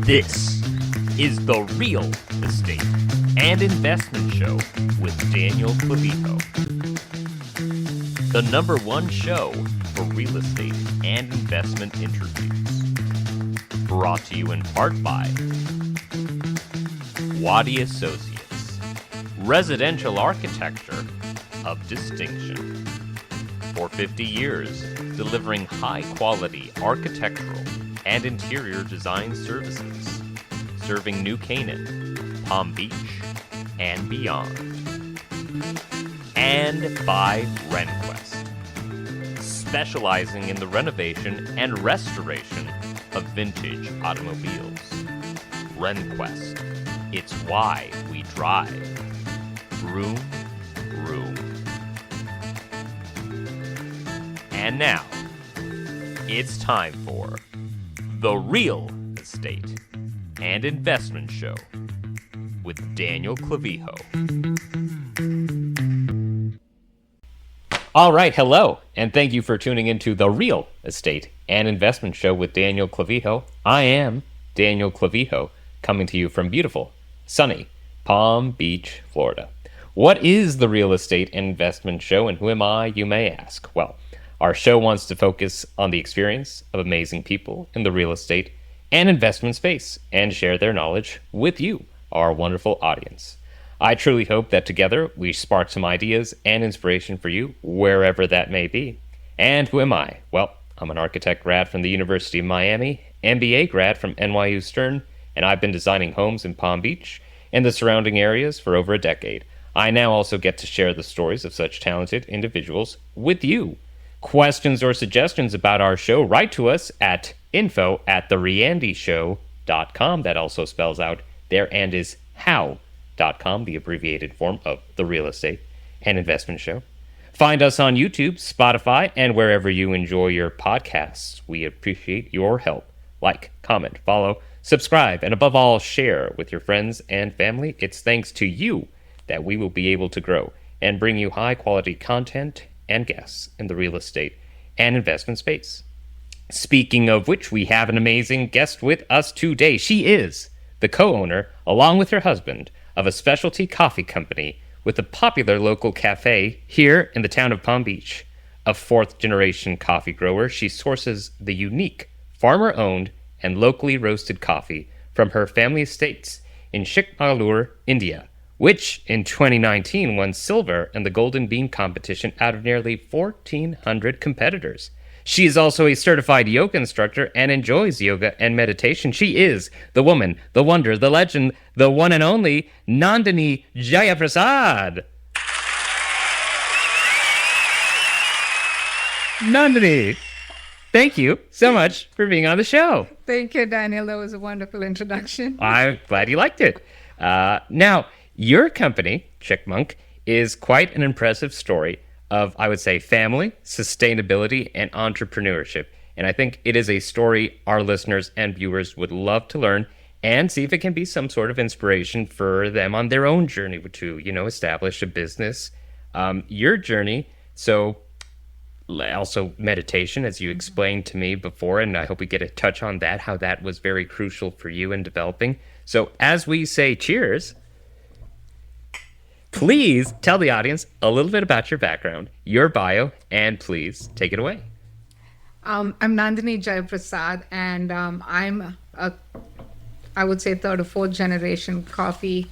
This is The Real Estate and Investment Show with Daniel Clavijo. The #1 show for real estate and investment interviews. Brought to you in part by Wadi Associates, residential architecture of distinction. For 50 years, delivering high-quality architectural and interior design services, serving New Canaan, Palm Beach, and beyond. And by RenQuest, specializing in the renovation and restoration of vintage automobiles. RenQuest, it's why we drive. Room. And now, it's time for The Real Estate and Investment Show with Daniel Clavijo. All right, hello, and thank you for tuning into The Real Estate and Investment Show with Daniel Clavijo. I am Daniel Clavijo, coming to you from beautiful, sunny Palm Beach, Florida. What is The Real Estate and Investment Show, and who am I, you may ask? Well, our show wants to focus on the experience of amazing people in the real estate and investment space and share their knowledge with you, our wonderful audience. I truly hope that together we spark some ideas and inspiration for you, wherever that may be. And who am I? Well, I'm an architect grad from the University of Miami, MBA grad from NYU Stern, and I've been designing homes in Palm Beach and the surrounding areas for over a decade. I now also get to share the stories of such talented individuals with you. Questions or suggestions about our show, write to us at info@TheReandishow.com. That also spells out ThereAndIsHow.com, the abbreviated form of The Real Estate and Investment Show. Find us on YouTube, Spotify, and wherever you enjoy your podcasts. We appreciate your help. Like, comment, follow, subscribe, and above all, share with your friends and family. It's thanks to you that we will be able to grow and bring you high-quality content and guests in the real estate and investment space. Speaking of which, we have an amazing guest with us today. She is the co-owner, along with her husband, of a specialty coffee company with a popular local cafe here in the town of Palm Beach. A fourth-generation coffee grower, she sources the unique, farmer-owned and locally roasted coffee from her family estates in Chikmagalur, India, which in 2019 won silver in the Golden Bean competition out of nearly 1,400 competitors. She is also a certified yoga instructor and enjoys yoga and meditation. She is the woman, the wonder, the legend, the one and only Nandini Jayaprasad. Nandini, thank you so much for being on the show. Thank you, Daniel. That was a wonderful introduction. I'm glad you liked it. Now, your company, Chik Monk, is quite an impressive story of, I would say, family, sustainability, and entrepreneurship. And I think it is a story our listeners and viewers would love to learn and see if it can be some sort of inspiration for them on their own journey to, establish a business. Your journey, so also meditation, as you explained to me before, and I hope we get a touch on that, how that was very crucial for you in developing. So as we say cheers, please tell the audience a little bit about your background, your bio, and please take it away. I'm Nandini Jayaprasad, and I'm I would say third or fourth generation coffee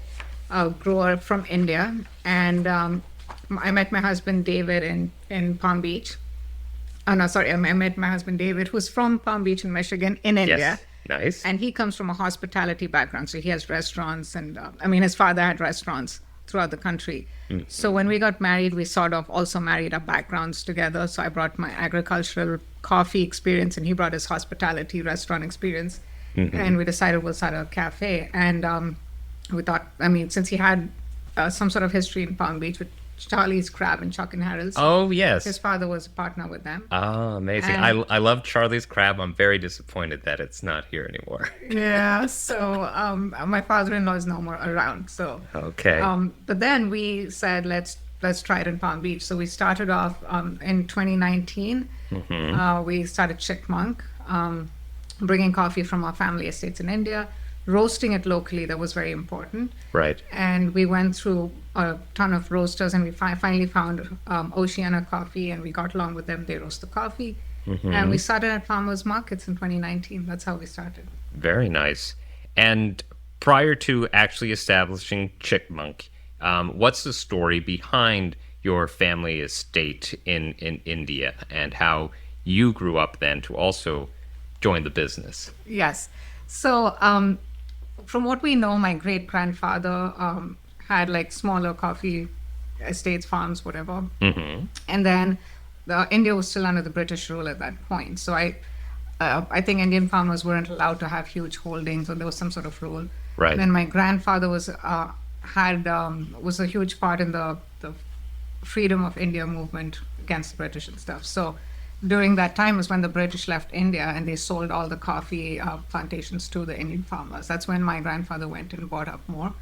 grower from India. And I met my husband David in Palm Beach. I met my husband David, who's from Palm Beach in Michigan, in India. Yes. Nice. And he comes from a hospitality background, so he has restaurants, and his father had restaurants throughout the country. Mm-hmm. So when we got married, we sort of also married our backgrounds together. So I brought my agricultural coffee experience, and he brought his hospitality restaurant experience. Mm-hmm. And we decided we'll start a cafe. And we thought, since he had some sort of history in Palm Beach with Charlie's Crab and Chuck and Harold's. Oh, yes. His father was a partner with them. Oh, amazing. I love Charlie's Crab. I'm very disappointed that it's not here anymore. Yeah, so my father-in-law is no more around. So okay. But then we said, let's try it in Palm Beach. So we started off in 2019. Mm-hmm. We started Chik Monk, bringing coffee from our family estates in India roasting it locally that was very important. Right. And we went through a ton of roasters, and we finally found Oceana Coffee, and we got along with them. They roast the coffee. And we started at farmers markets in 2019. That's how we started. Very nice. And prior to actually establishing Chik Monk, what's the story behind your family estate in India, and how you grew up then to also join the business? Yes. So from what we know, my great-grandfather had like smaller coffee estates, farms, whatever. And then India was still under the British rule at that point. So I think Indian farmers weren't allowed to have huge holdings, or there was some sort of rule. Right. And then my grandfather was a huge part in the freedom of India movement against the British and stuff. So during that time was when the British left India, and they sold all the coffee plantations to the Indian farmers. That's when my grandfather went and bought up more.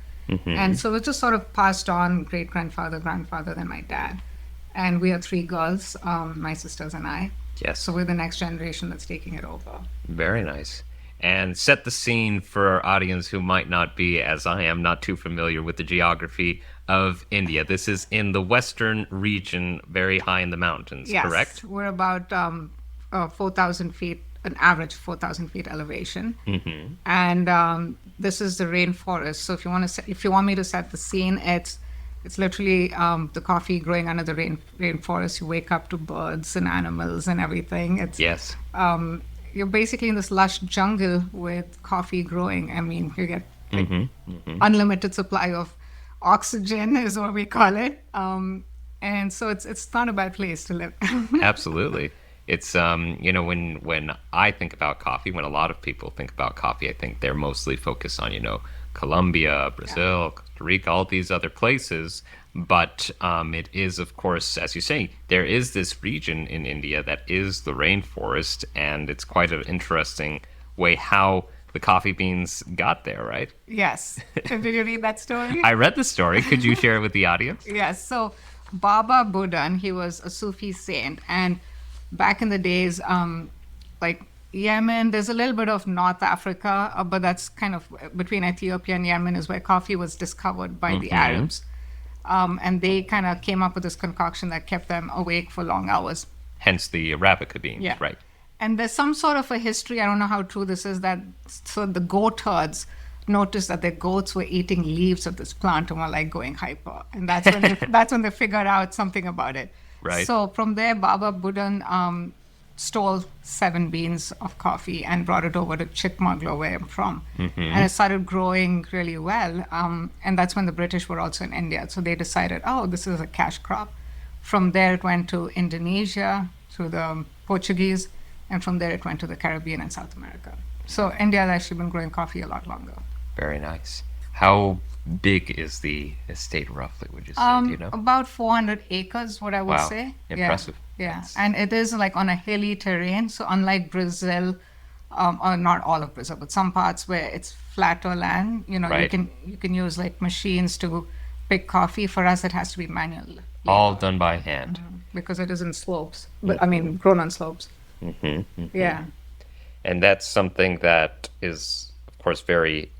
And so it just sort of passed on, great-grandfather, grandfather, then my dad. And we are 3 girls, my sisters and I. Yes. So we're the next generation that's taking it over. Very nice. And set the scene for our audience who might not be, as I am, not too familiar with the geography of India. This is in the western region, very high in the mountains, Yes, correct? we're about 4,000 feet, an average 4,000 feet elevation. And this is the rainforest. So if you want me to set the scene, it's literally the coffee growing under the rainforest. You wake up to birds and animals and everything. Yes. You're basically in this lush jungle with coffee growing. I mean, you get unlimited supply of oxygen is what we call it. And so it's not a bad place to live. Absolutely. It's, when I think about coffee, when a lot of people think about coffee, I think they're mostly focused on, Colombia, Brazil, Costa Rica, all these other places. But it is, of course, as you say, there is this region in India that is the rainforest, and it's quite an interesting way how the coffee beans got there, right? Yes. Did you read that story? I read the story. Could you share it with the audience? Yes. So Baba Budan, he was a Sufi saint, and back in the days, like Yemen, there's a little bit of North Africa, but that's kind of between Ethiopia and Yemen is where coffee was discovered by the Arabs. And they kind of came up with this concoction that kept them awake for long hours. Hence the Arabica beans, Yeah. right? And there's some sort of a history, I don't know how true this is, that so the goat herds noticed that their goats were eating leaves of this plant and were like going hyper. And that's when they figured out something about it. Right. So from there, Baba Budan stole 7 beans of coffee and brought it over to Chikmagalur, where I'm from. And it started growing really well. And that's when the British were also in India. So they decided, this is a cash crop. From there, it went to Indonesia, to the Portuguese, and from there, it went to the Caribbean and South America. So India has actually been growing coffee a lot longer. Very nice. How big is the estate roughly, would you say? Do you know? About 400 acres, what I would Wow. say. Impressive. Yeah. And it is like on a hilly terrain. So unlike Brazil, or not all of Brazil, but some parts where it's flatter land, Right. you can use like machines to pick coffee. For us, it has to be manual. All done by hand. Because it is in slopes. But I mean, grown on slopes. Yeah. And that's something that is, of course, very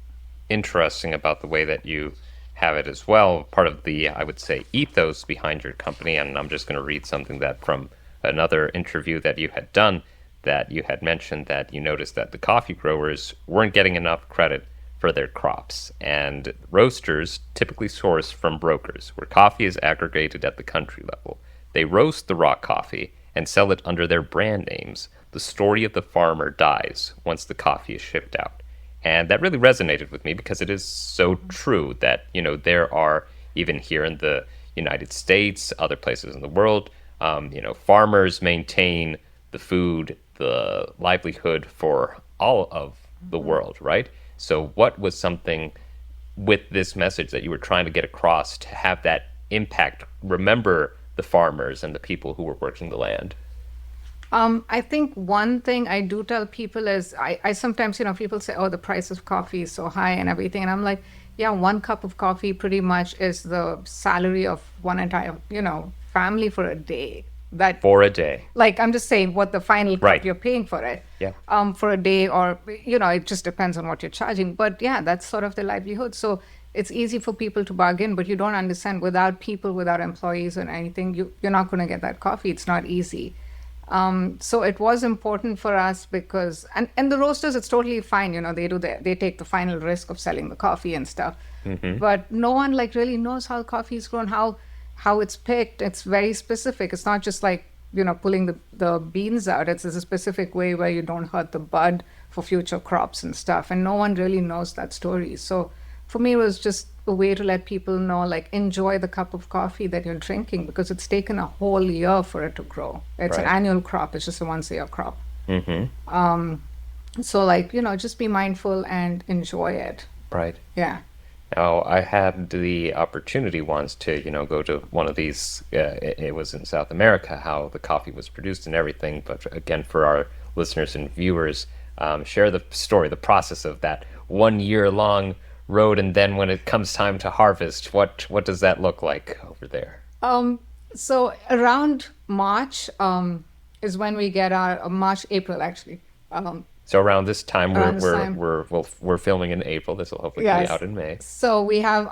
interesting about the way that you have it as well. Part of the, I would say, ethos behind your company. And I'm just going to read something that from another interview that you had done, that you had mentioned that you noticed that the coffee growers weren't getting enough credit for their crops. And roasters typically source from brokers, where coffee is aggregated at the country level. They roast the raw coffee and sell it under their brand names. The story of the farmer dies once the coffee is shipped out. And that really resonated with me because it is so true that, there are, even here in the United States, other places in the world, farmers maintain the food, the livelihood for all of the world, right? So what was something with this message that you were trying to get across to have that impact? Remember the farmers and the people who were working the land. I think one thing I do tell people is I sometimes, people say, the price of coffee is so high and everything. And I'm like, yeah, 1 cup of coffee pretty much is the salary of one entire, family for a day. that For a day. like I'm just saying what the final Right. cup you're paying for it. Yeah. For a day, or it just depends on what you're charging. But yeah, that's sort of the livelihood. So it's easy for people to bargain, but you don't understand, without people, without employees or anything, you're not going to get that coffee. It's not easy. So it was important for us because, and the roasters, it's totally fine. They take the final risk of selling the coffee and stuff. But no one like really knows how coffee is grown, how it's picked. It's very specific. It's not just like, pulling the beans out. It's a specific way where you don't hurt the bud for future crops and stuff. And no one really knows that story. So for me, it was just a way to let people know, like, enjoy the cup of coffee that you're drinking, because it's taken a whole year for it to grow. It's an annual crop. It's just a once-a-year crop. So, like, just be mindful and enjoy it. Right. Yeah. Now, I had the opportunity once to, go to one of these, it was in South America, how the coffee was produced and everything. But again, for our listeners and viewers, share the story, the process of that 1 year long road. And then when it comes time to harvest, what does that look like over there? So around March is when we get our, March, April, actually. So around this time, Around this time. we're filming in April. This will hopefully be out in May. So we have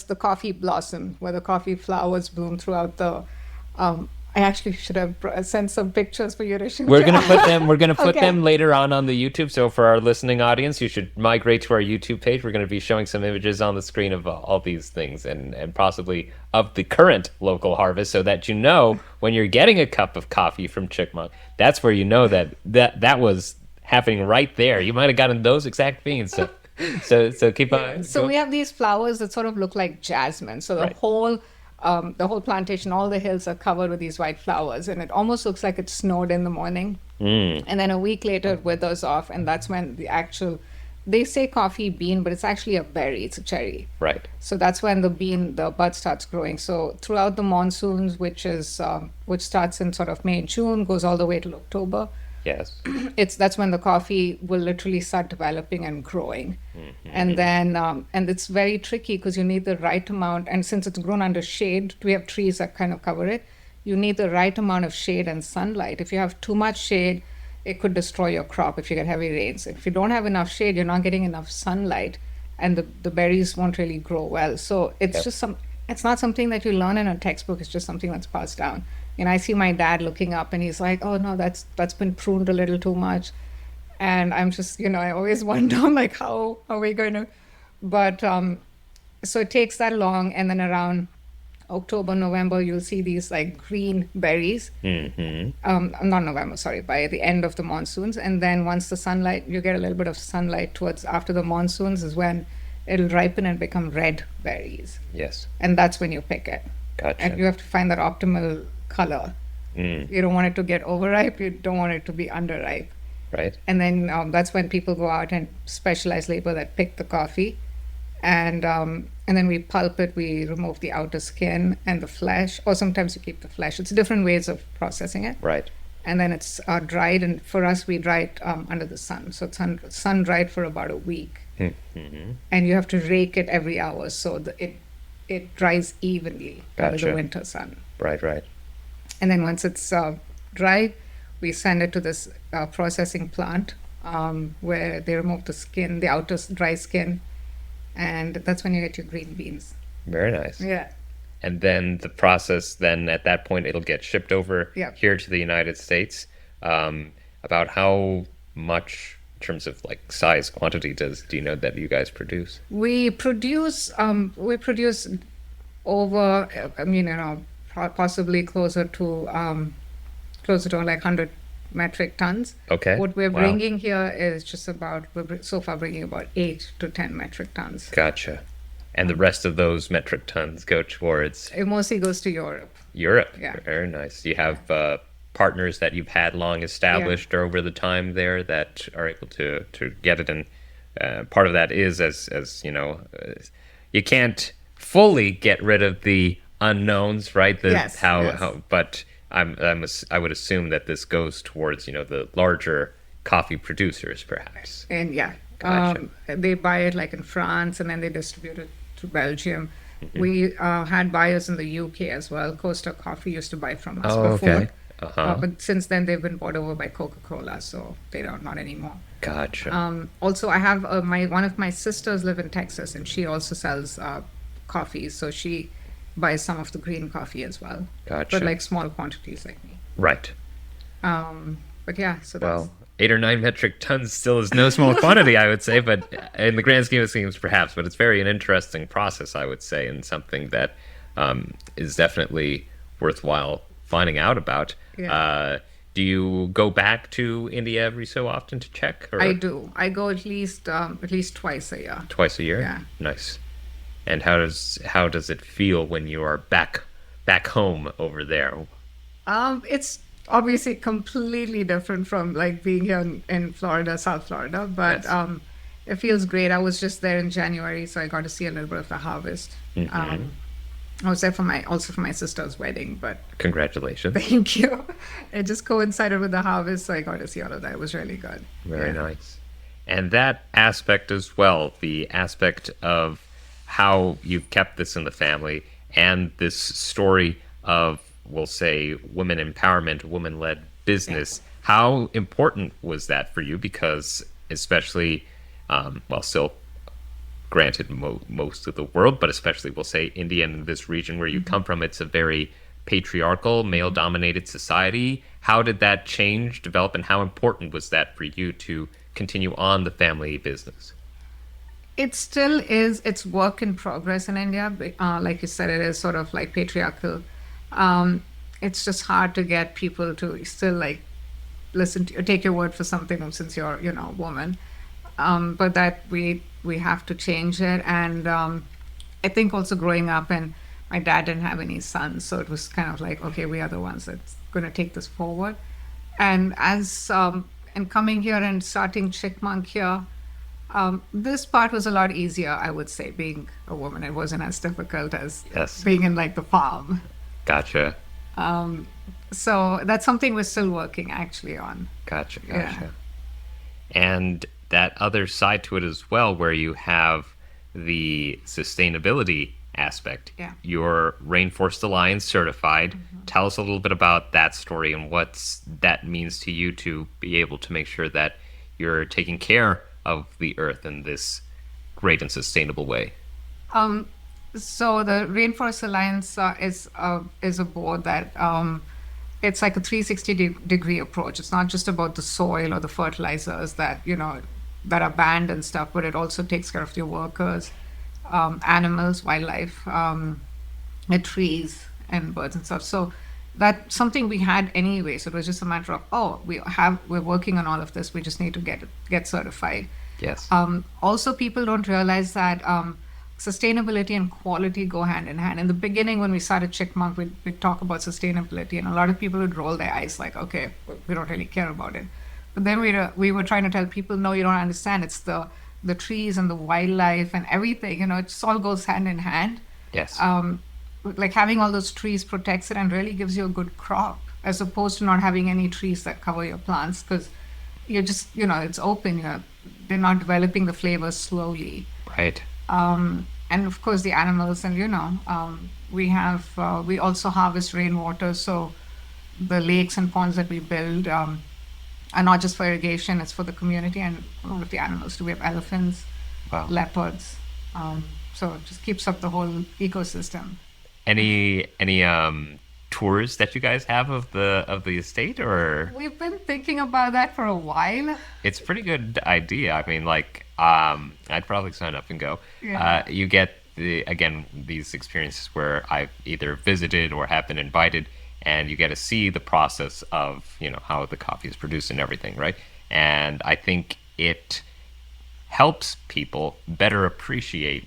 the coffee blossom, where the coffee flowers bloom throughout the. I actually should have sent some pictures for you to show. We're gonna put them. We're gonna put Okay. them later on the YouTube. So for our listening audience, you should migrate to our YouTube page. We're gonna be showing some images on the screen of all these things, and possibly of the current local harvest, so that when you're getting a cup of coffee from Chik Monk, that's where that was happening right there. You might have gotten those exact beans. So keep on. So we have these flowers that sort of look like jasmine. So the whole plantation, all the hills are covered with these white flowers, and it almost looks like it snowed in the morning. And then a week later it withers off, and that's when they say coffee bean, but it's actually a berry. It's a cherry. Right. So that's when the bud starts growing. So throughout the monsoons, which starts in sort of May, June, goes all the way till October. Yes. That's when the coffee will literally start developing and growing. And then and it's very tricky because you need the right amount, and since it's grown under shade, we have trees that kind of cover it. You need the right amount of shade and sunlight. If you have too much shade, it could destroy your crop if you get heavy rains. If you don't have enough shade, you're not getting enough sunlight, and the berries won't really grow well. So it's just it's not something that you learn in a textbook. It's just something that's passed down. And I see my dad looking up, and he's like, "Oh no, that's been pruned a little too much." And I'm just, I always wonder, like, how are we going to? But so it takes that long, and then around October, November, you'll see these like green berries. Not November, sorry, by the end of the monsoons. And then once you get a little bit of sunlight towards after the monsoons, is when it'll ripen and become red berries. Yes. And that's when you pick it. Gotcha. And you have to find that optimal color. You don't want it to get overripe. You don't want it to be underripe. Right. And then that's when people go out and specialized labor that pick the coffee. And then we pulp it. We remove the outer skin and the flesh, or sometimes you keep the flesh. It's different ways of processing it. Right. And then it's dried. And for us, we dry it under the sun. So it's sun dried for about a week. And you have to rake it every hour so it dries evenly under the winter sun. Right. And then once it's dried, we send it to this processing plant where they remove the skin, the outer dry skin, and that's when you get your green beans. Very nice. Yeah. And then the process, then at that point, it'll get shipped over here to the United States. About how much, in terms of like size, quantity, do you know that you guys produce? We produce over, possibly closer to like 100 metric tons. Okay. What we're bringing here is just we're so far bringing about 8 to 10 metric tons. Gotcha. And the rest of those metric tons go towards? It mostly goes to Europe. Europe. Yeah. Very nice. You have partners that you've had long established over the time there that are able to get it. And part of that is, as you know, you can't fully get rid of the unknowns, right? But I would assume that this goes towards, the larger coffee producers, perhaps. And Gotcha. They buy it like in France, and then they distribute it to Belgium. We had buyers in the UK as well. Costa Coffee used to buy from us before. Okay. But since then, they've been bought over by Coca-Cola, so they don't, not anymore. Gotcha. Also, I have one of my sisters live in Texas, and she also sells coffees, so she buys some of the green coffee as well. Gotcha. But like small quantities like me. Right. But yeah, so that's... Well, 8 or 9 metric tons still is no small quantity, I would say, but in the grand scheme of things, perhaps. But it's very an interesting process, I would say, and something that is definitely worthwhile finding out about. Yeah. Do you go back to India every so often to check? Or? I do. I go at least twice a year. Twice a year? Yeah. Nice. And how does it feel when you are back home over there? It's obviously completely different from like being here in Florida, South Florida, but Yes. it feels great. I was just there in January, so I got to see a little bit of the harvest. Mm-hmm. I was there for my sister's wedding, but Congratulations. thank you. It just coincided with the harvest, so I got to see all of that. It was really good. Very Yeah. nice. And that aspect as well, the aspect of how you've kept this in the family and this story of, we'll say, women empowerment, women-led business. How important was that for you? Because especially, still granted most of the world, but especially, we'll say, India and this region where you come from, it's a very patriarchal, male-dominated society. How did that change, develop, and how important was that for you to continue on the family business? It still is. It's work in progress in India. Like you said, it is sort of like patriarchal. It's just hard to get people to still like listen to take your word for something since you're a woman. But that we have to change it. And I think also growing up, and my dad didn't have any sons, so it was kind of like, okay, we are the ones that's going to take this forward. And as and coming here and starting Chik Monk here, this part was a lot easier, I would say, being a woman. It wasn't as difficult as Yes. being in like the farm. Gotcha. So that's something we're still working actually on. Gotcha. Yeah. And that other side to it as well, where you have the sustainability aspect. Yeah. You're Rainforest Alliance certified. Tell us a little bit about that story and what that means to you to be able to make sure that you're taking care of the earth in this great and sustainable way. So the Rainforest Alliance is a board that it's like a 360-degree approach. It's not just about the soil or the fertilizers that that are banned and stuff, but it also takes care of your workers, animals, wildlife, and trees and birds and stuff. So that's something we had anyway. So it was just a matter of we're working on all of this. We just need to get certified. Yes. Also, people don't realize that sustainability and quality go hand in hand. In the beginning, when we started Chik Monk, we'd talk about sustainability, and a lot of people would roll their eyes like, okay, we don't really care about it. But then we were trying to tell people, no, you don't understand. It's the trees and the wildlife and everything. It just all goes hand in hand. Yes. Like having all those trees protects it and really gives you a good crop, as opposed to not having any trees that cover your plants, because you're just, it's open. They're not developing the flavors slowly. Right. And of course the animals, and we also harvest rainwater, so the lakes and ponds that we build are not just for irrigation, it's for the community and all of the animals too. We have elephants, Wow. leopards, so it just keeps up the whole ecosystem. Any tours that you guys have of the estate, or We've been thinking about that for a while. it's a pretty good idea. I mean, I'd probably sign up and go. Yeah. You get these experiences where I've either visited or have been invited, and you get to see the process of how the coffee is produced and everything, right? And I think it helps people better appreciate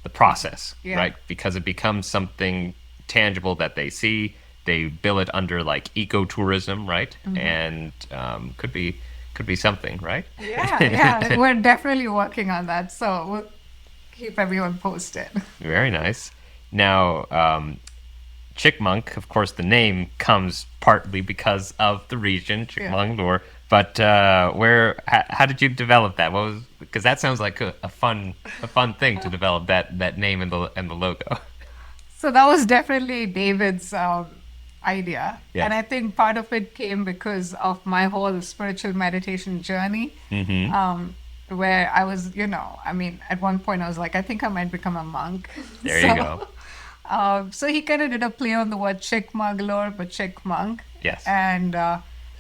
the process, Yeah. right? Because it becomes something tangible that they see. They bill it under like ecotourism, right? And could be something, right? Yeah, we're definitely working on that, so we'll keep everyone posted. Very nice. Now, Chik Monk, of course, the name comes partly because of the region, Chikmagalur. But how did you develop that? Because that sounds like a fun thing to develop that name and the logo. So that was definitely David's idea. Yes. And I think part of it came because of my whole spiritual meditation journey, where I was, at one point I was like, I think I might become a monk. There you go. So he kind of did a play on the word Chikmagalur, but Chik Monk. Yes. And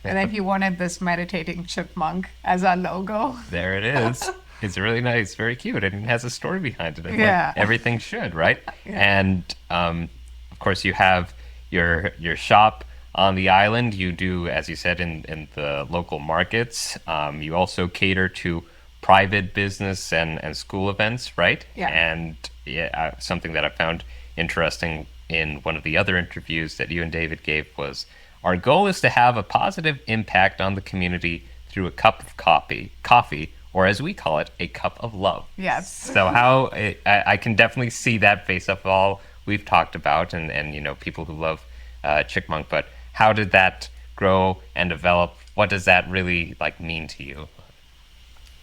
then he wanted this meditating chipmunk as our logo. There it is. It's really nice, very cute, and it has a story behind it. And Yeah. everything should, right? Yeah. And of course, you have your shop on the island. You do, as you said, in the local markets. You also cater to private business and school events, right? Yeah. And something that I found interesting in one of the other interviews that you and David gave was, our goal is to have a positive impact on the community through a cup of coffee, or as we call it, a cup of love. Yes. So I can definitely see that based off all we've talked about and people who love Chik Monk, but how did that grow and develop? What does that really mean to you?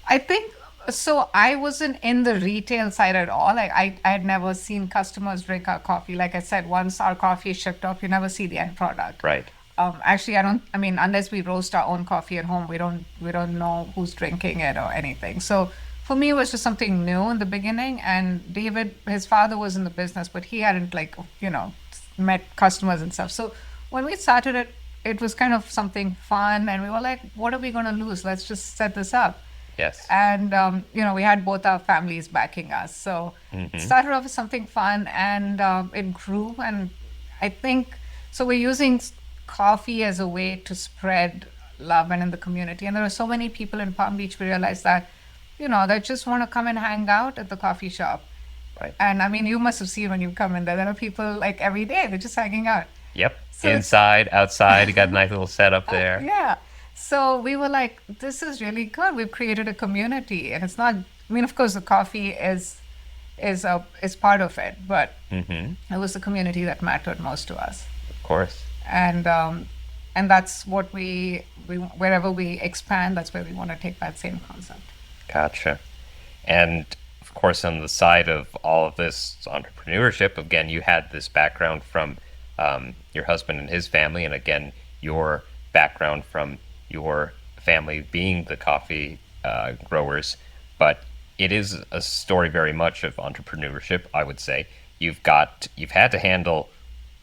I think so. I wasn't in the retail side at all. I had never seen customers drink our coffee. Like I said, once our coffee is shipped off, you never see the end product. Right. Actually, unless we roast our own coffee at home, we don't know who's drinking it or anything. So for me, it was just something new in the beginning. And David, his father was in the business, but he hadn't met customers and stuff. So when we started it, it was kind of something fun, and we were like, what are we going to lose? Let's just set this up. Yes. And, we had both our families backing us. So it started off as something fun, and it grew. And I think, so we're using coffee as a way to spread love and in the community. And there are so many people in Palm Beach, we realized that, that just want to come and hang out at the coffee shop. Right. And you must have seen when you come in there are people every day, they're just hanging out. Yep. So inside, outside, you got a nice little setup there. Yeah. So we were like, this is really good. We've created a community, and it's not, of course the coffee is part of it, but it was the community that mattered most to us. Of course. And that's what we wherever we expand, that's where we want to take that same concept. Gotcha. And of course, on the side of all of this entrepreneurship, again, you had this background from your husband and his family, and again, your background from your family being the coffee growers. But it is a story very much of entrepreneurship, I would say. You've had to handle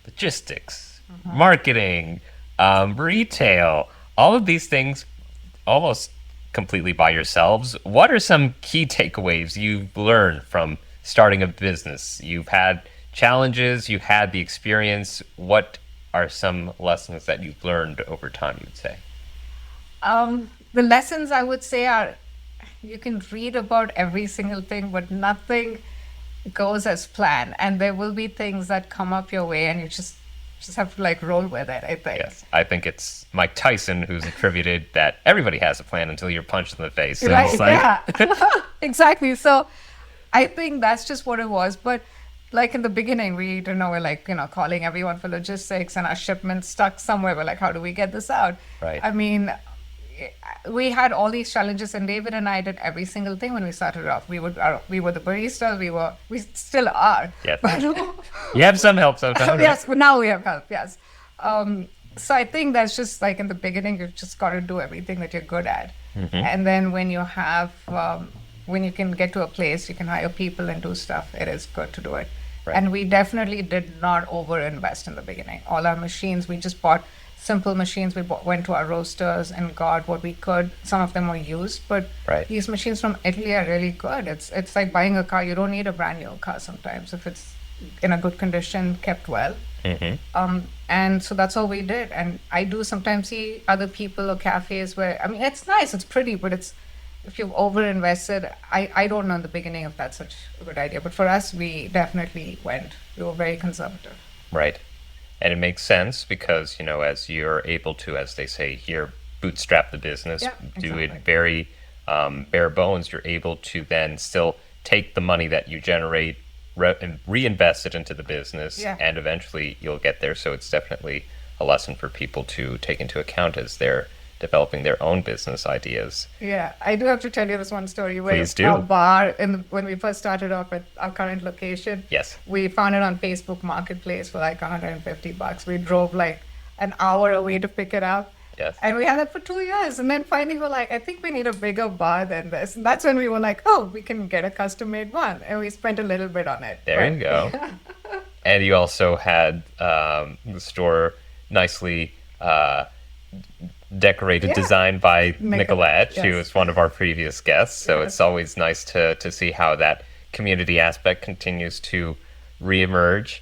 logistics, marketing, retail, all of these things almost completely by yourselves. What are some key takeaways you've learned from starting a business? You've had challenges, you've had the experience. What are some lessons that you've learned over time, you'd say? The lessons I would say are, you can read about every single thing, but nothing goes as planned. And there will be things that come up your way, and you just have to roll with it, I think. Yes, I think it's Mike Tyson who's attributed that everybody has a plan until you're punched in the face. So right, yeah, exactly. So I think that's just what it was. But in the beginning, we didn't know, we're calling everyone for logistics, and our shipment stuck somewhere. We're like, how do we get this out? Right. We had all these challenges, and David and I did every single thing when we started off. We were the baristas. We still are. Yes. You have some help sometimes. Yes, but now we have help. Yes. So I think that's just in the beginning, you've just got to do everything that you're good at, and then when you have, when you can get to a place, you can hire people and do stuff. It is good to do it. Right. And we definitely did not over-invest in the beginning. All our machines, we just bought simple machines. We went to our roasters and got what we could. Some of them were used, but these machines from Italy are really good. It's like buying a car. You don't need a brand new car sometimes if it's in a good condition, kept well. And so that's all we did. And I do sometimes see other people or cafes where, it's nice, it's pretty, but if you've over-invested, I don't know in the beginning if that's such a good idea. But for us, we definitely we were very conservative. Right. And it makes sense because, as you're able to, as they say here, bootstrap the business, do it very bare bones, you're able to then still take the money that you generate, and reinvest it into the business, and eventually you'll get there. So it's definitely a lesson for people to take into account as they're developing their own business ideas. Yeah, I do have to tell you this one story. Please do. Our bar, when we first started off at our current location, Yes. we found it on Facebook Marketplace for like $150. We drove like an hour away to pick it up. Yes. And we had it for 2 years. And then finally we're like, I think we need a bigger bar than this. And that's when we were like, oh, we can get a custom-made one. And we spent a little bit on it. There you go. And you also had the store nicely decorated, designed by Nicolette, who was one of our previous guests. So it's always nice to see how that community aspect continues to reemerge.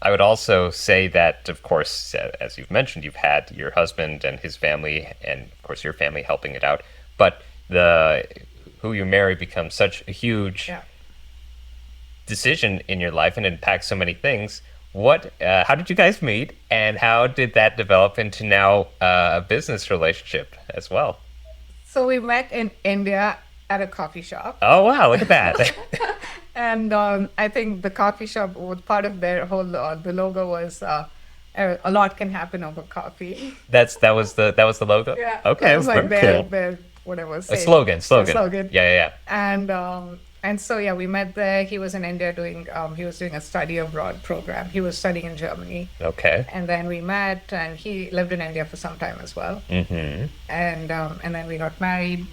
I would also say that, of course, as you've mentioned, you've had your husband and his family, and of course your family helping it out. But who you marry becomes such a huge decision in your life and impacts so many things. How did you guys meet, and how did that develop into now a business relationship as well? So we met in India at a coffee shop. Oh wow! Look at that. And I think the coffee shop was part of their whole. The logo was a lot can happen over coffee. That was the logo. Yeah. Okay. It was like cool. their whatever. A slogan. Yeah. And so we met there. He was in India he was doing a study abroad program. He was studying in Germany. Okay. And then we met, and he lived in India for some time as well. Mm-hmm. And then we got married,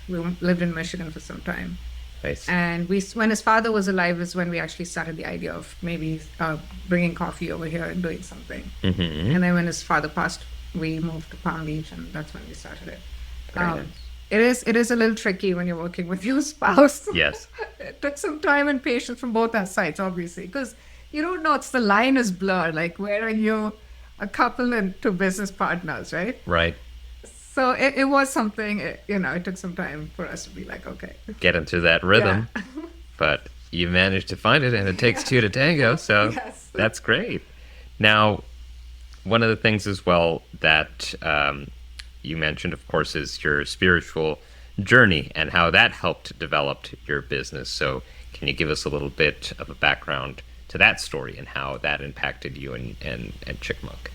we lived in Michigan for some time. Nice. And when his father was alive is when we actually started the idea of maybe bringing coffee over here and doing something. Mm-hmm. And then when his father passed, we moved to Palm Beach, and that's when we started it. Very nice. It is a little tricky when you're working with your spouse. Yes. It took some time and patience from both our sides, obviously, because you don't know, the line is blurred. Like, where are you a couple and two business partners, right? Right. So it was something, it took some time for us to be like, okay. Get into that rhythm. Yeah. But you managed to find it, and it takes two to tango, so That's great. Now, one of the things as well that you mentioned, of course, is your spiritual journey and how that helped develop your business. So can you give us a little bit of a background to that story and how that impacted you and Chik Monk?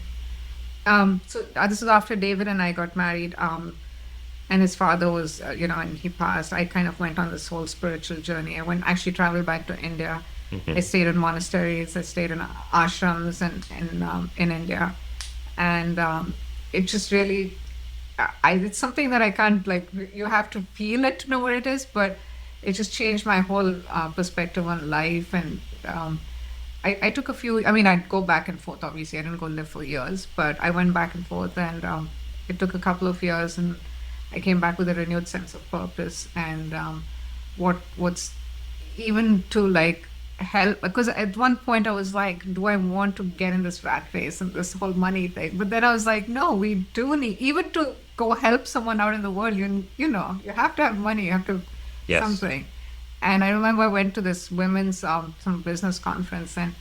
So this is after David and I got married, and his father was, and he passed. I kind of went on this whole spiritual journey. I actually traveled back to India. Mm-hmm. I stayed in monasteries. I stayed in ashrams in India, and it just really, it's something that I can't, you have to feel it to know what it is, but it just changed my whole perspective on life. And I took I'd go back and forth, obviously. I didn't go live for years, but I went back and forth, and it took a couple of years, and I came back with a renewed sense of purpose and what's even to help, because at one point I was like, do I want to get in this rat race and this whole money thing? But then I was like, no, we do need, even to go help someone out in the world, you have to have money, you have to something. And I remember I went to this women's some business conference, and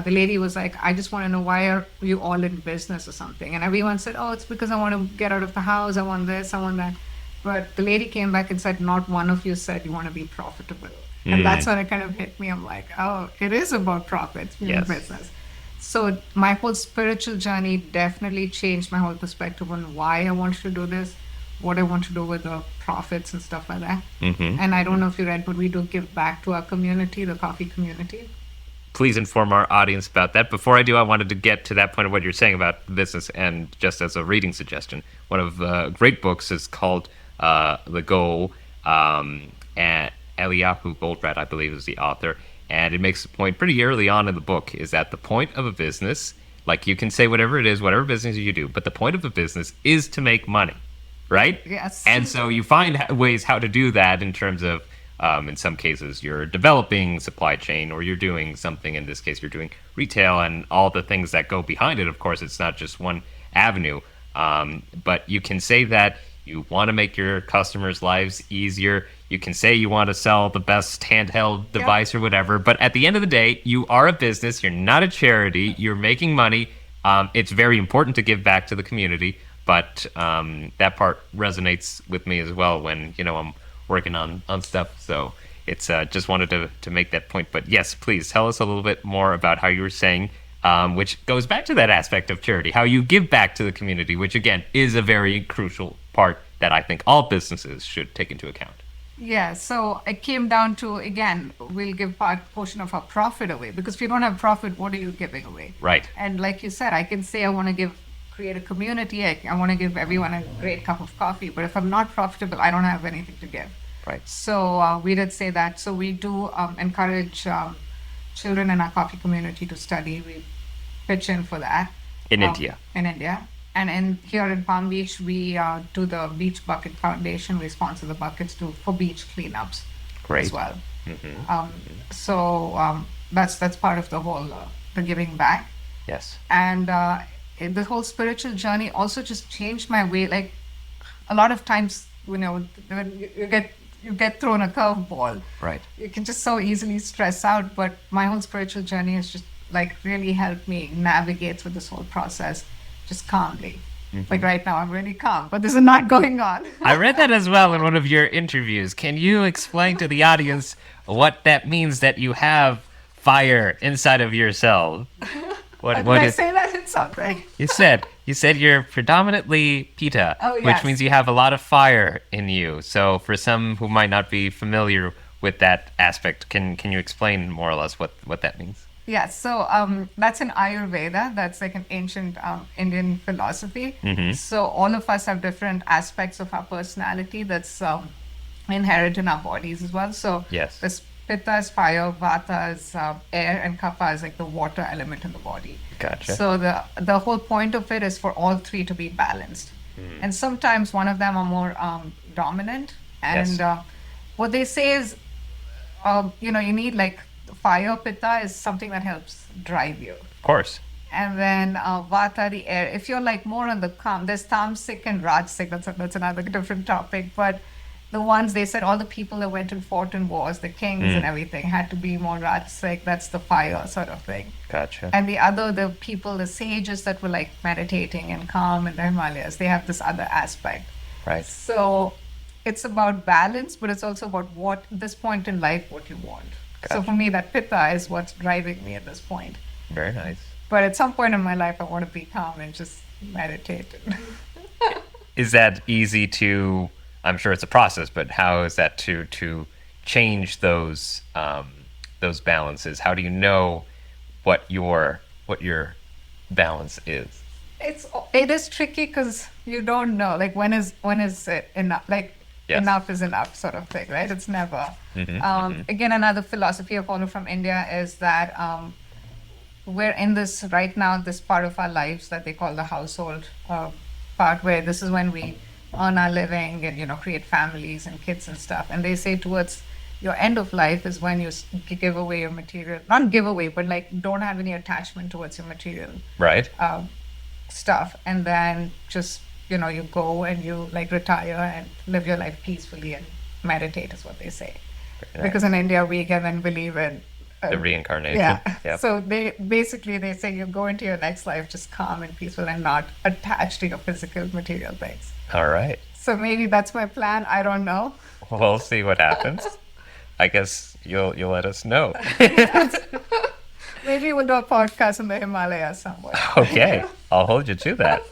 the lady was like, I just want to know, why are you all in business or something? And everyone said, oh, it's because I want to get out of the house, I want this, I want that. But the lady came back and said, not one of you said you want to be profitable. And that's when it kind of hit me. I'm like, oh, it is about profits, business. So my whole spiritual journey definitely changed my whole perspective on why I wanted to do this, what I want to do with the profits and stuff like that. Mm-hmm. And I don't know if you read, but we do give back to our community, the coffee community. Please inform our audience about that. Before I do, I wanted to get to that point of what you're saying about business, and just as a reading suggestion, one of the great books is called The Goal, and Eliyahu Goldratt, I believe, is the author, and it makes a point pretty early on in the book, is that the point of a business, you can say whatever it is, whatever business you do, but the point of a business is to make money. Right? Yes. And so you find ways how to do that in terms of, in some cases, you're developing supply chain, or you're doing something. In this case, you're doing retail and all the things that go behind it. Of course, it's not just one avenue. But you can say that you want to make your customers' lives easier. You can say you want to sell the best handheld device or whatever. But at the end of the day, you are a business. You're not a charity. You're making money. It's very important to give back to the community. But that part resonates with me as well when, I'm working on stuff. So it's just wanted to make that point. But yes, please tell us a little bit more about how you were saying which goes back to that aspect of charity, how you give back to the community, which again is a very crucial part that I think all businesses should take into account. Yeah, so it came down to, again, we'll give part portion of our profit away, because if you don't have profit, what are you giving away? Right. And like you said, I can say I want to create a community, I want to give everyone a great cup of coffee, but if I'm not profitable, I don't have anything to give. Right. So we did say that. So we do encourage children in our coffee community to study. We pitch in for that. In India. In India. And here in Palm Beach, we do the Beach Bucket Foundation. We sponsor the buckets for beach cleanups as well. So that's part of the whole the giving back. Yes. And the whole spiritual journey also just changed my way. Like a lot of times, when you get thrown a curveball, right, you can just so easily stress out. But my whole spiritual journey has just like really helped me navigate through this whole process just calmly. Like right now, I'm really calm, but this is not going on. I read that as well in one of your interviews. Can you explain to the audience what that means, that you have fire inside of yourself? Did I say that in something? You said you're predominantly Pitta, yes. Which means you have a lot of fire in you. So for some who might not be familiar with that aspect, can you explain more or less what that means? Yeah, so that's in Ayurveda. That's like an ancient Indian philosophy. So all of us have different aspects of our personality that's inherent in our bodies as well. So yes. This Pitta is fire, Vata is air, and Kapha is like the water element in the body. Gotcha. So the whole point of it is for all three to be balanced. And sometimes one of them are more dominant. And yes. What they say is, you need like fire, Pitta is something that helps drive you. Of course. And then Vata, the air. If you're like more on the calm, there's Tamasic and Rajasic. That's another different topic. But the ones they said, all the people that went and fought in wars, the kings and everything, had to be more Rajasic. That's the fire sort of thing. Gotcha. And the people, the sages that were like meditating and calm in the Himalayas, they have this other aspect. Right. So it's about balance, but it's also about what, this point in life, what you want. Gotcha. So for me, that Pitta is what's driving me at this point. Very nice. But at some point in my life, I want to be calm and just meditate. Is that easy to? I'm sure it's a process, but how is that to change those balances? How do you know what your balance is? It is tricky because you don't know. Like when is it enough? Like yes. Enough is enough, sort of thing, right? It's never. Again, another philosophy I follow from India is that we're in this right now, this part of our lives that they call the household part, where this is when we earn our living and create families and kids and stuff. And they say towards your end of life is when you give away your material, not give away, but like don't have any attachment towards your material right stuff, and then just you go and you like retire and live your life peacefully and meditate is what they say. Nice. Because in India we again believe in the reincarnation. Yeah. Yep. So they say you go into your next life just calm and peaceful and not attached to your physical material things. All right. So maybe that's my plan. I don't know. We'll see what happens. I guess you'll let us know. Maybe we'll do a podcast in the Himalayas somewhere. Okay, I'll hold you to that.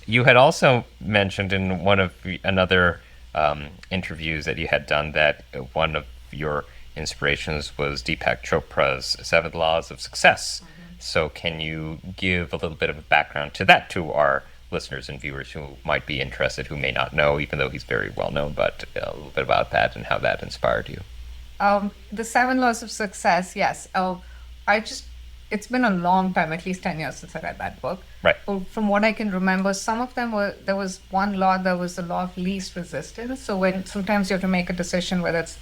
You had also mentioned in one of another interviews that you had done that one of your inspirations was Deepak Chopra's 7 Laws of Success. So can you give a little bit of a background to that to our listeners and viewers who might be interested, who may not know, even though he's very well known, but a little bit about that and how that inspired you? The 7 Laws of Success, yes. It's been a long time, at least 10 years since I read that book. Right. From what I can remember, some of them there was one law that was the law of least resistance. So when sometimes you have to make a decision, whether it's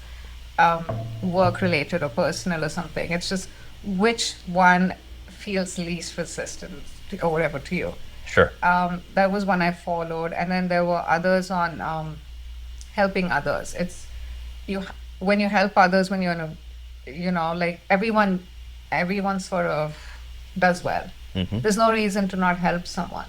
work related or personal or something, it's just which one feels least resistant or whatever to you. Sure. That was one I followed, and then there were others on helping others. It's when you help others, when you're in a, like everyone sort of does well. There's no reason to not help someone.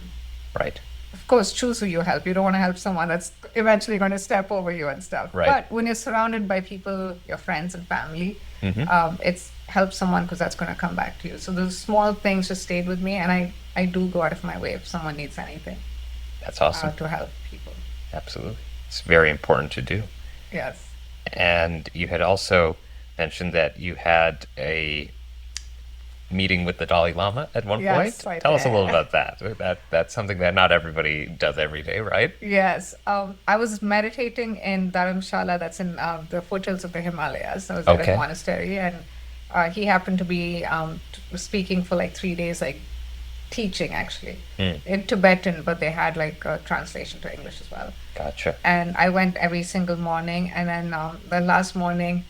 Right. of course, choose who you help. You don't want to help someone that's eventually going to step over you and stuff. Right. But when you're surrounded by people, your friends and family, it's help someone because that's going to come back to you. So those small things just stayed with me, and I do go out of my way if someone needs anything. That's awesome. To help people. Absolutely. It's very important to do. Yes. And you had also mentioned that you had a meeting with the Dalai Lama at one point. I Tell us a did. little about that. That's something that not everybody does every day, right? Yes. I was meditating in Dharamshala, that's in the foothills of the Himalayas. I was at a monastery, and he happened to be speaking for like 3 days, like teaching actually in Tibetan, but they had like a translation to English as well. Gotcha. And I went every single morning, and then the last morning,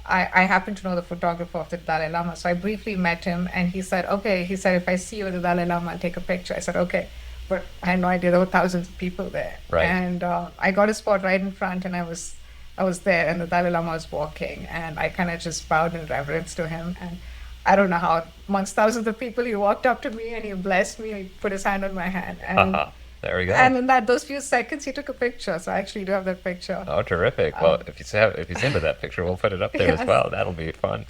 I happened to know the photographer of the Dalai Lama, so I briefly met him, and he said, okay, if I see you with the Dalai Lama, I'll take a picture. I said, okay, but I had no idea there were thousands of people there. Right. And I got a spot right in front, and I was there, and the Dalai Lama was walking, and I kind of just bowed in reverence to him, and I don't know how, amongst thousands of people, he walked up to me and he blessed me, and he put his hand on my hand. And there we go. And in those few seconds, he took a picture. So I actually do have that picture. Oh, terrific. Well, if he's into that picture, we'll put it up there as well. That'll be fun.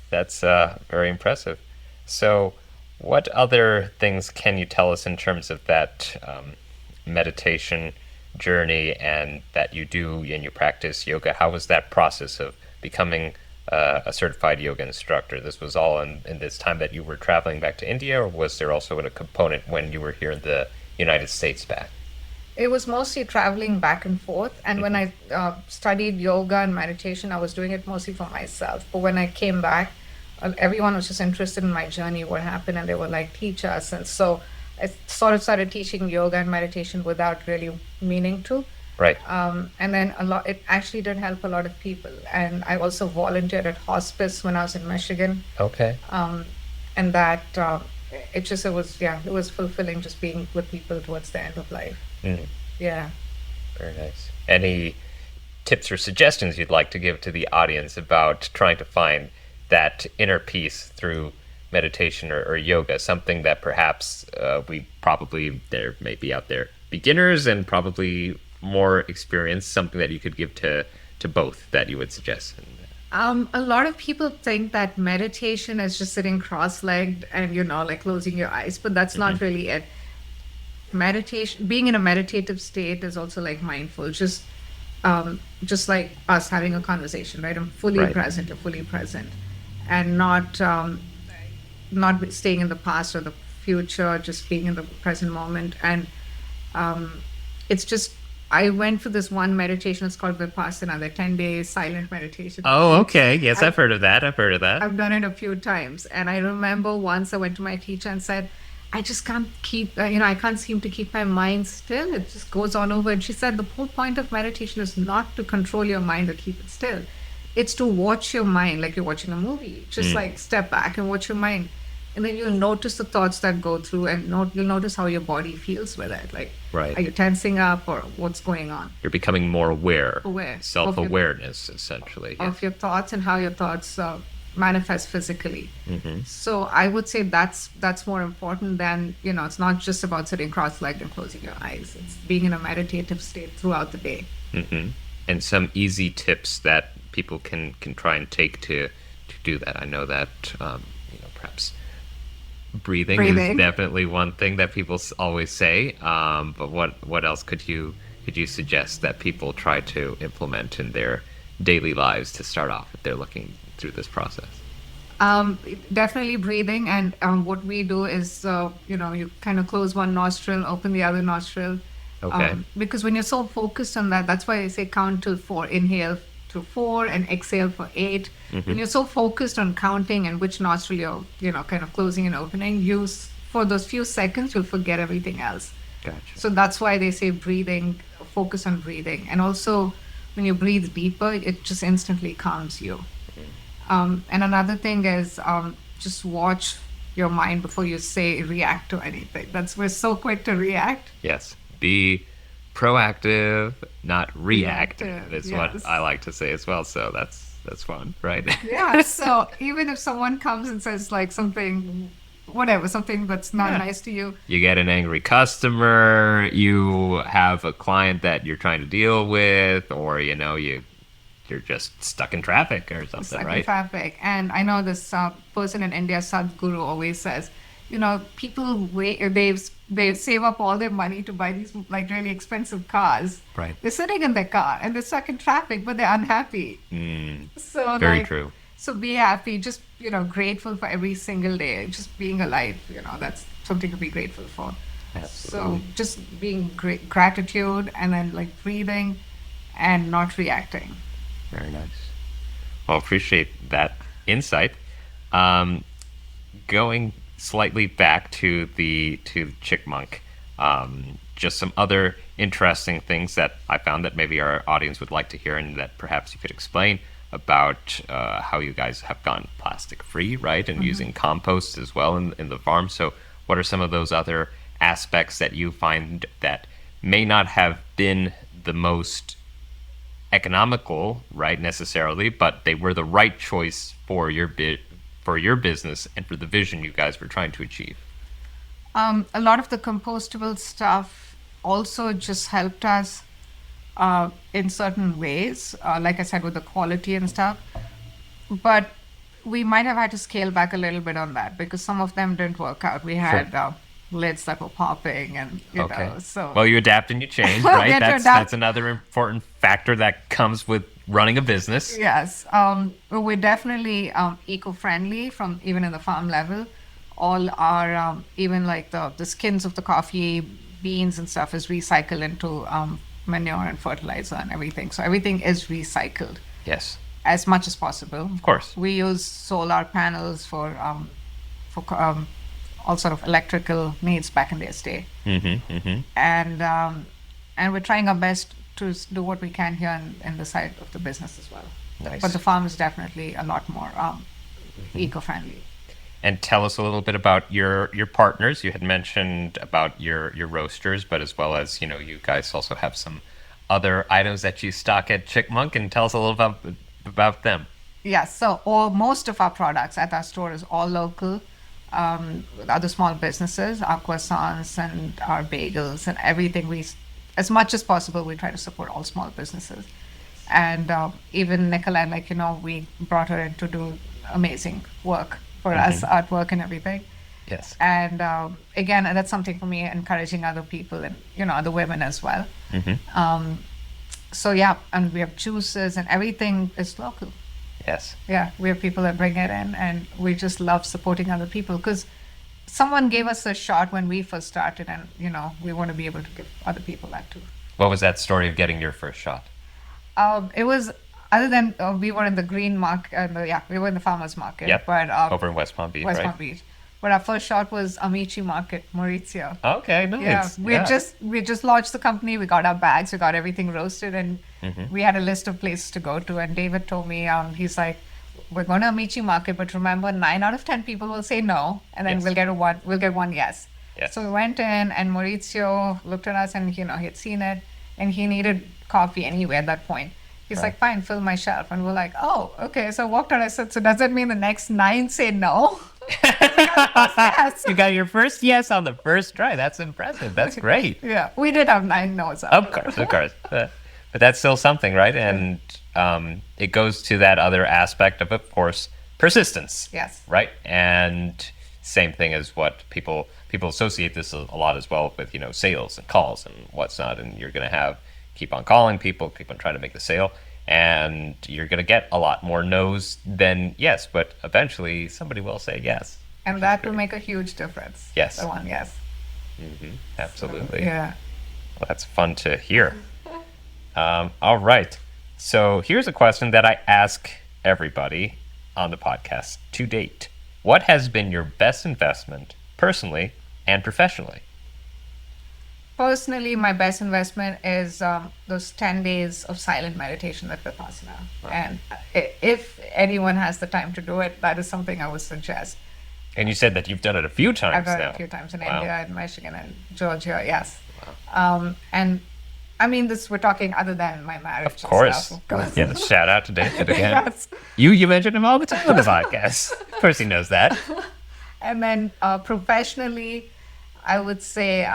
That's very impressive. So what other things can you tell us in terms of that meditation journey and that you do and you practice yoga? How was that process of becoming a certified yoga instructor? This was all in this time that you were traveling back to India, or was there also a component when you were here in the United States back? It was mostly traveling back and forth. And when I studied yoga and meditation, I was doing it mostly for myself. But when I came back, everyone was just interested in my journey, what happened, and they were like, teach us. And so I sort of started teaching yoga and meditation without really meaning to. Right. And then it actually did help a lot of people. And I also volunteered at hospice when I was in Michigan. Okay. And that it was fulfilling just being with people towards the end of life. Yeah. Very nice. Any tips or suggestions you'd like to give to the audience about trying to find that inner peace through meditation or yoga? Something that perhaps there may be out there beginners and probably more experienced, something that you could give to both that you would suggest. A lot of people think that meditation is just sitting cross-legged and, like closing your eyes, but that's not really it. Meditation, being in a meditative state is also like mindful, just like us having a conversation, right? I'm fully present, you're fully present, and not staying in the past or the future, just being in the present moment. And it's just, I went for this one meditation. It's called Vipassana, the 10-day silent meditation. Oh, okay. Yes, I've heard of that. I've done it a few times. And I remember once I went to my teacher and said, I just can't I can't seem to keep my mind still. It just goes on over. And she said, the whole point of meditation is not to control your mind or keep it still. It's to watch your mind like you're watching a movie. Just like step back and watch your mind. And then you'll notice the thoughts that go through, and you'll notice how your body feels with it. Like, are you tensing up or what's going on? You're becoming more aware. Aware. Self-awareness, essentially. Of your thoughts and how your thoughts manifest physically. So I would say that's more important than, it's not just about sitting cross-legged and closing your eyes. It's being in a meditative state throughout the day. And some easy tips that people can try and take to do that. I know that, perhaps breathing is definitely one thing that people always say. But what else could you suggest that people try to implement in their daily lives to start off if they're looking through this process? Definitely breathing. And what we do is, you kind of close one nostril, open the other nostril. Okay. Because when you're so focused on that, that's why I say count till 4. Inhale to 4 and exhale for 8. When you're so focused on counting and which nostril you're, kind of closing and opening, for those few seconds, you'll forget everything else. Gotcha. So that's why they say breathing, focus on breathing. And also, when you breathe deeper, it just instantly calms you. And another thing is just watch your mind before you react to anything. We're so quick to react. Yes. Be proactive, not reactive, is yes. what I like to say as well. So that's fun, right? Yeah. So even if someone comes and says like something whatever, something that's not nice to you. You get an angry customer, you have a client that you're trying to deal with, or, you're just stuck in traffic or something, Stuck right? in traffic. And I know this person in India, Sadhguru, always says, people they save up all their money to buy these like really expensive cars. Right. They're sitting in their car and they're stuck in traffic, but they're unhappy. So Very true. So be happy, just grateful for every single day, just being alive. That's something to be grateful for. Absolutely. So just being gratitude, and then like breathing, and not reacting. Very nice. Well, appreciate that insight. Going slightly back to Chik Monk, just some other interesting things that I found that maybe our audience would like to hear, and that perhaps you could explain about how you guys have gone plastic free, right, and using compost as well in the farm. So what are some of those other aspects that you find that may not have been the most economical, right, necessarily, but they were the right choice for your business and for the vision you guys were trying to achieve? A lot of the compostable stuff also just helped us in certain ways, like I said, with the quality and stuff. But we might have had to scale back a little bit on that because some of them didn't work out. We had lids that were popping, and so well, you adapt and you change, right? That's another important factor that comes with running a business. Yes, we're definitely eco-friendly from even in the farm level. All our even like the skins of the coffee beans and stuff is recycled into manure and fertilizer and everything. So everything is recycled. Yes, as much as possible. Of course, we use solar panels for all sort of electrical needs back in the estate. And we're trying our best to do what we can here in the side of the business as well. Nice. But the farm is definitely a lot more eco-friendly. And tell us a little bit about your partners. You had mentioned about your roasters, but as well as, you guys also have some other items that you stock at Chik Monk, and tell us a little about them. Yes, so most of our products at our store is all local. With other small businesses, our croissants and our bagels and everything, as much as possible, we try to support all small businesses. And even Nicolette, we brought her in to do amazing work for us, artwork and everything. Yes. And again, that's something for me, encouraging other people and, other women as well. So yeah, and we have juices and everything is local. Yes. Yeah, we have people that bring it in, and we just love supporting other people because someone gave us a shot when we first started, and we want to be able to give other people that too. What was that story of getting your first shot? It was other than we were in the green market. We were in the farmers market. Yep. But over in West Palm Beach. West right? Palm Beach. But our first shot was Amici Market, Maurizio. Okay, nice. Yeah, we just launched the company. We got our bags, we got everything roasted, and we had a list of places to go to. And David told me, he's like, "We're going to Amici Market, but remember, 9 out of 10 people will say no, and then we'll get one yes." Yes. So we went in, and Maurizio looked at us, and he had seen it, and he needed coffee anyway at that point. He's like, "Fine, fill my shelf," and we're like, "Oh, okay." So I walked out. I said, "So does that mean the next 9 say no?" Yes. You got your first yes on the first try. That's impressive. That's great. Yeah, we did have 9 no's. Of course. But that's still something, right? And it goes to that other aspect of course, persistence. Yes. Right? And same thing as what people associate this a lot as well with, sales and calls and what's not. And you're going to keep on calling people, keep on trying to make the sale. And you're going to get a lot more no's than yes, but eventually somebody will say yes. And that will make a huge difference. Yes. The one yes. Absolutely. So, yeah. Well, that's fun to hear. All right. So here's a question that I ask everybody on the podcast to date. What has been your best investment personally and professionally? Personally, my best investment is those 10 days of silent meditation that Vipassana. Wow. And if anyone has the time to do it, that is something I would suggest. And you said that you've done it a few times now. I've done it a few times in India, in Michigan, and Georgia, yes. Wow. And I mean, we're talking other than my marriage. Of course. Stuff, of course. Yeah, shout out to David again. Yes. You mentioned him all the time on the podcast. Of course he knows that. And then professionally, I would say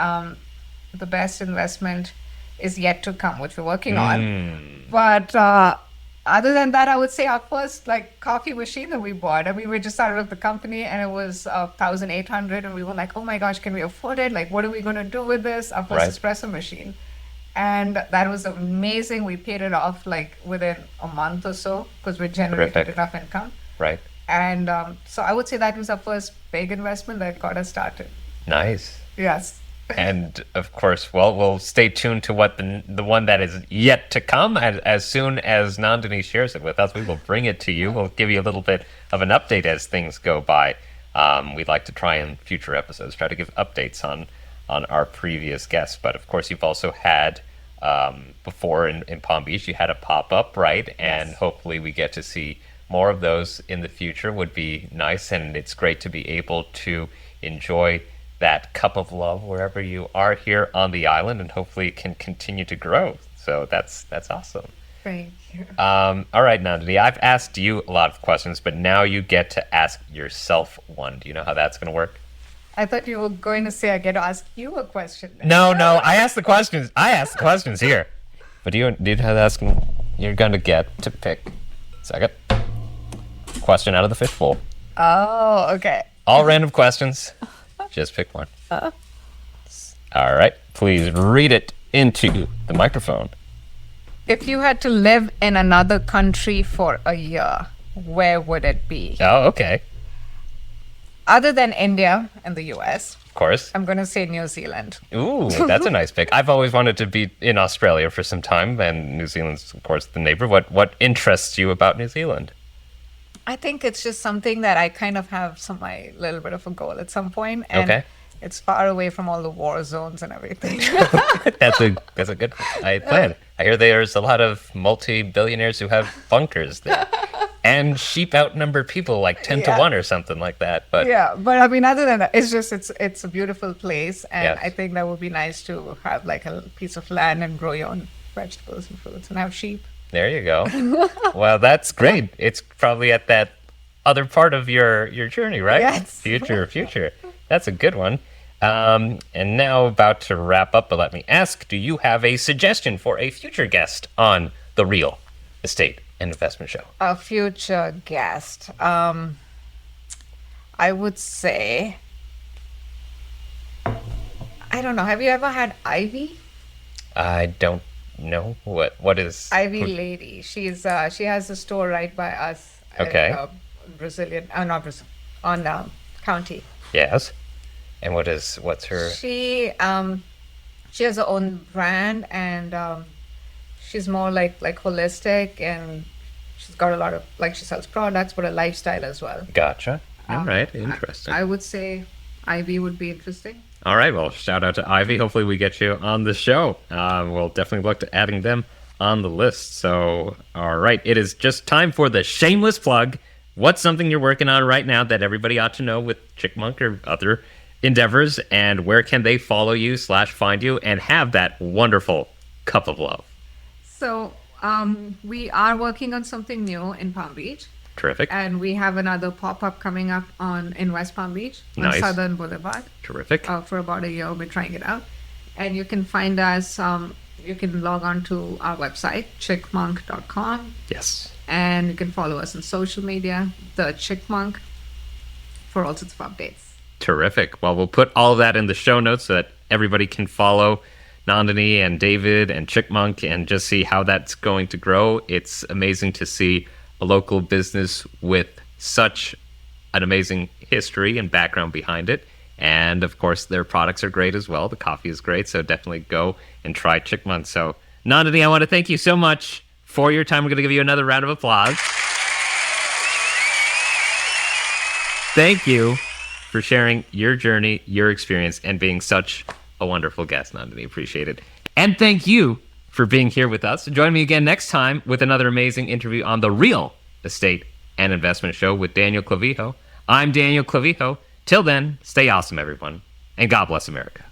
the best investment is yet to come, which we're working on. But other than that, I would say our first coffee machine that we bought. I mean, we just started up the company and it was 1,800, and we were like, oh my gosh, can we afford it? Like, what are we going to do with this? Our first espresso machine. And that was amazing. We paid it off within a month or so because we generated enough income. Right. And so I would say that was our first big investment that got us started. Nice. Yes. And of course, well, we'll stay tuned to what the one that is yet to come. As soon as Nandini shares it with us, we will bring it to you. We'll give you a little bit of an update as things go by. We'd like to try in future episodes, try to give updates on our previous guests. But of course, you've also had, before in Palm Beach, you had a pop-up, right? And hopefully we get to see more of those in the future. Would be nice. And it's great to be able to enjoy that cup of love wherever you are here on the island, and hopefully it can continue to grow. So that's awesome. Thank you. All right, Nandini, I've asked you a lot of questions, but now you get to ask yourself one. Do you know how that's going to work? I thought you were going to say I get to ask you a question. No, I ask the questions. I ask the questions here. But you have to ask them. You're going to get to pick. Second. Question out of the fishbowl. Oh, okay. All random questions. Just pick one. All right. Please read it into the microphone. If you had to live in another country for a year, where would it be? Oh, okay. Other than India and the US. Of course. I'm going to say New Zealand. Ooh, that's a nice pick. I've always wanted to be in Australia for some time, and New Zealand's, of course, the neighbor. What interests you about New Zealand? I think it's just something that I kind of have my little bit of a goal at some point, and it's far away from all the war zones and everything. That's a good plan. I hear there's a lot of multi-billionaires who have bunkers there, and sheep outnumber people 10 to 1 or something like that. But but I mean, other than that, it's a beautiful place, and I think that would be nice to have a piece of land and grow your own vegetables and fruits and have sheep. There you go. Well, that's great. It's probably at that other part of your journey, right? Yes. Future. That's a good one. And now about to wrap up, but let me ask, do you have a suggestion for a future guest on The Real Estate and Investment Show? A future guest. I would say, I don't know. Have you ever had Ivy? I don't know. What is Ivy Lady? She's she has a store right by us. Okay. Brazilian, not Brazil, on County. Yes. And what's her? She has her own brand, and she's more like holistic, and she's got a lot of she sells products, but a lifestyle as well. Gotcha. All right. Interesting. I would say Ivy would be interesting. All right. Well, shout out to Ivy. Hopefully we get you on the show. We'll definitely look to adding them on the list. So, all right. It is just time for the shameless plug. What's something you're working on right now that everybody ought to know with Chik Monk or other endeavors, and where can they follow you / find you and have that wonderful cup of love? So we are working on something new in Palm Beach. Terrific. And we have another pop-up coming up in West Palm Beach on Southern Boulevard. Terrific. For about a year, we're trying it out. And you can find us, you can log on to our website, chikmonk.com. Yes. And you can follow us on social media, the Chik Monk, for all sorts of updates. Terrific. Well, we'll put all of that in the show notes so that everybody can follow Nandini and David and Chik Monk and just see how that's going to grow. It's amazing to see a local business with such an amazing history and background behind it. And of course, their products are great as well. The coffee is great. So definitely go and try Chik Monk. So Nandini, I want to thank you so much for your time. We're going to give you another round of applause. Thank you for sharing your journey, your experience, and being such a wonderful guest, Nandini. Appreciate it. And thank you for being here with us. Join me again next time with another amazing interview on The Real Estate and Investment Show with Daniel Clavijo. I'm Daniel Clavijo. Till then, stay awesome, everyone, and God bless America.